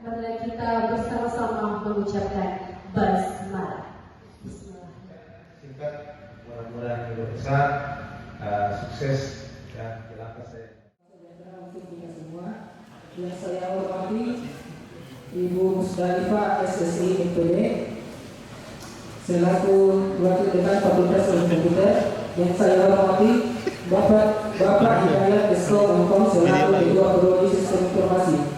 Marilah kita bersama-sama mengucapkan basmalah. Bismillah. Singkat, mudah-mudahan hidup besar, sukses dan jelaka saya. Untuk kita semua, yang saya hormati Ibu Musdalifah SSI MPD selaku Wakil Dekan Fakultas Ilmu Komputer, yang saya hormati Bapak Hidayat Esko Angkong selaku Ketua Prodi Sistem Informasi,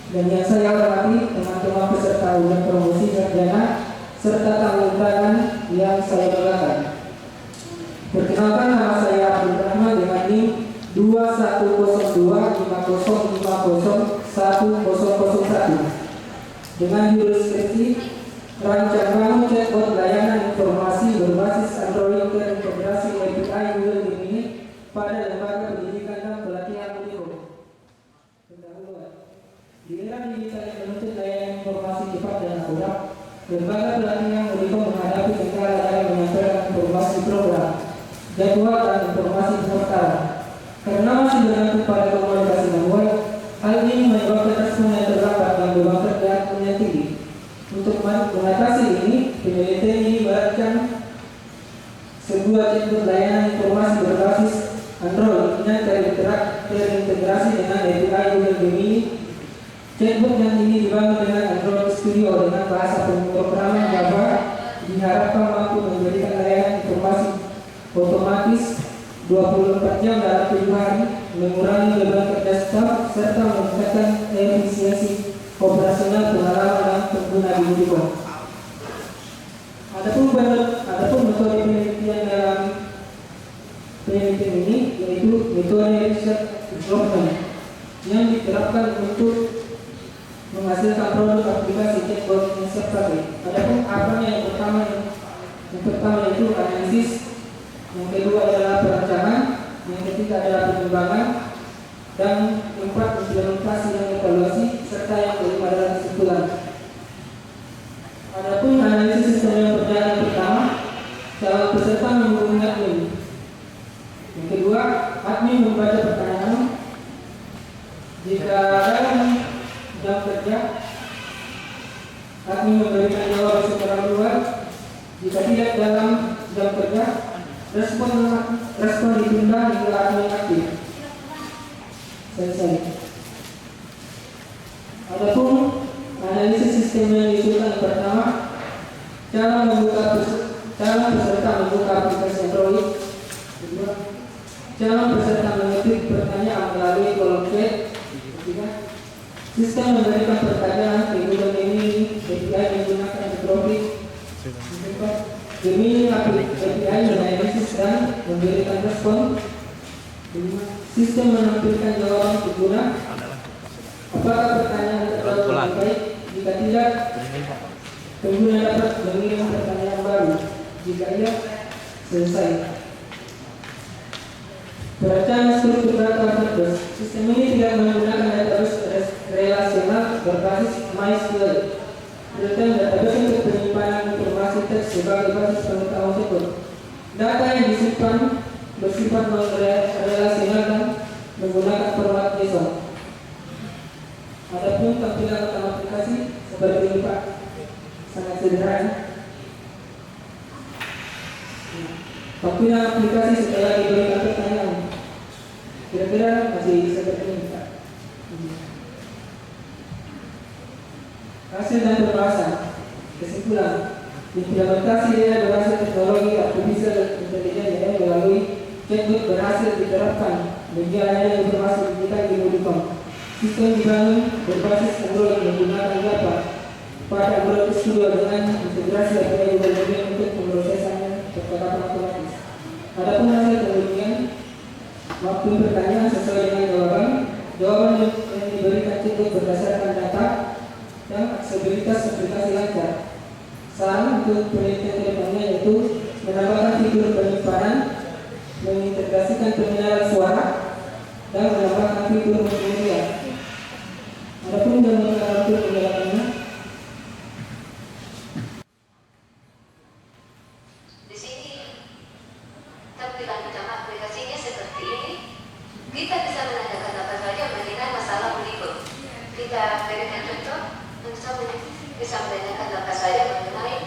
dan yang saya hormati teman-teman peserta ujian promosi sarjana serta tamu undangan yang saya banggakan. Perkenalkan, nama saya Abdul Rahman dengan NIM 210250501001 dengan judul skripsi Rancangan Chatbot Layanan Informasi Berbasis Android Terintegrasi API Google Gemini pada Lembaga Pendidikan dan Pelatihan Unikom. Pendahuluan. Di era digital yang menuntut layanan informasi cepat dan akurat, Lembaga Pelatihan Unikom menghadapi kendala dalam menyampaikan informasi program, jadwal dan informasi pendaftaran. Karena masih bergantung pada komunikasi manual, hal ini menyebabkan respon yang terlambat dan beban kerja yang tinggi. Untuk mengatasi ini, penelitian ini merancang sebuah chatbot layanan informasi berbasis Android yang terintegrasi dengan API Google Gemini. Chatbot yang ini dibangun dengan Android Studio dengan bahasa pemrograman Java, diharapkan mampu memberikan layanan informasi otomatis 24 jam dalam 7 hari, mengurangi beban kerja staf, serta meningkatkan efisiensi operasional pengalaman dan pengguna di Unikom. Adapun metode penelitian dalam penelitian ini yaitu metode research development yang diterapkan untuk menghasilkan produk aplikasi chatbot yang siap pakai. Adapun apanya yang pertama itu analisis, yang kedua adalah perancangan, yang ketiga adalah pengembangan, dan keempat implementasi dan evaluasi, serta yang kelima adalah kesimpulan. Adapun analisis sistem yang berjalan pertama, calon peserta menghubungi admin. Yang kedua, admin membaca pertanyaan. Jika dalam jam kerja, admin memberikan jawaban secara luas. Jika tidak dalam jam kerja, respon ditunda hingga admin aktif. Selesai. Adapun analisis sistem yang diusulkan pertama, cara peserta membuka aplikasi Android. Kedua, cara peserta mengetik pertanyaan melalui kolom chat. Ketiga, sistem memberikan pertanyaan ke Google Gemini API menggunakan Anthropic. Keempat, Gemini API menganalisis dan memberikan respon. Kelima, sistem menampilkan jawaban pengguna. Apakah pertanyaan terlalu baik? Jika tidak, pengguna dapat mengirim pertanyaan baru. Jika iya, selesai. Perancangan struktur data database. Sistem ini tidak menggunakan database relasional berbasis MySQL. Real-time database untuk penyimpanan informasi teks sebagai basis pengetahuan chatbot. Data yang disimpan bersifat non-relasional dan menggunakan format JSON. Adapun tampilan utama aplikasi seperti ini Pak, sangat sederhana. Tampilan aplikasi setelah diberikan pertanyaan kira-kira masih seperti ini Pak. Hasil dan pembahasan. Kesimpulan, implementasi dengan berhasil teknologi artificial intelligence yang melalui chatbot berhasil diterapkan bagi layanan informasi digital di Unikom. Sistem dibangun berbasis Android menggunakan Java pada Android Studio dengan integrasi API Google Gemini untuk pemrosesannya percakapan otomatis. Adapun hasil pengujian, waktu pertanyaan sesuai dengan jawaban yang diberikan chatbot berdasarkan data dan aksesibilitas aplikasi lancar. Saran untuk penelitian kedepannya yaitu menambahkan fitur penyimpanan, mengintegrasikan pengenalan suara, dan menambahkan fitur multimedia. Adapun dalam waktu penjelasannya, di sini tampilan utama aplikasinya seperti ini. Kita bisa menanyakan apa saja mengenai masalah berikut. kita berikan contoh untuk bisa menanyakan apa saja mengenai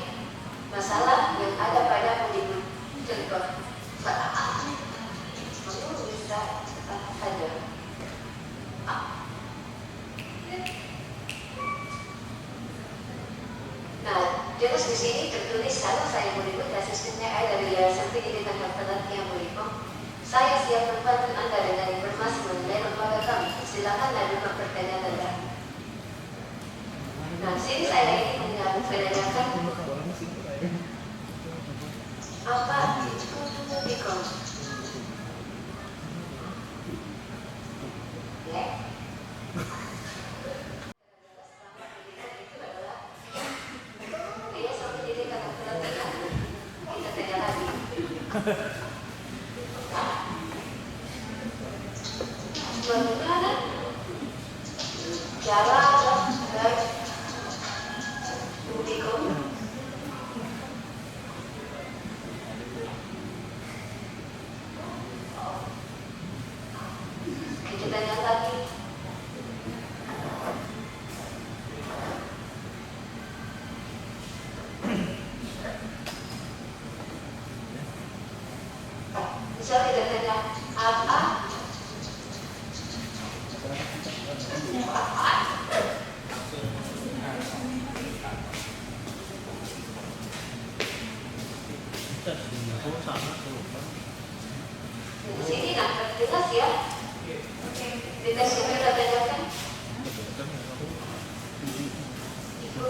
masalah yang ada pada pendidik. Contoh, kamu bisa apa saja? Nah, terus di sini tertulis kalau saya berikut asesmennya ada dari Yayasan Pendidikan Haftalat yang berikut. Saya siap membantu Anda dengan informasi mengenai lembaga kami. Silakan ajukan pertanyaan Anda. Nah, sini saya ingin menanyakan apa itu Bicom? Ya. Yayasan Pendidikan Haftalat kita tanya lagi. Bagaimana cara agar Bicom kita tanya lagi. Misal kita tanya apa di sini nampak jelas ya. Kita sudah tanyakan. Ibu.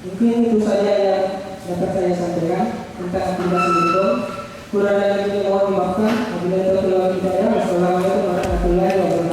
Mungkin itu saja yang dapat saya sampaikan tentang aplikasi Bicom. Kurang lebihnya mohon dimaafkan. Apabila itu terlalu tidak ada. Wassalamualaikum warahmatullahi wabarakatuh.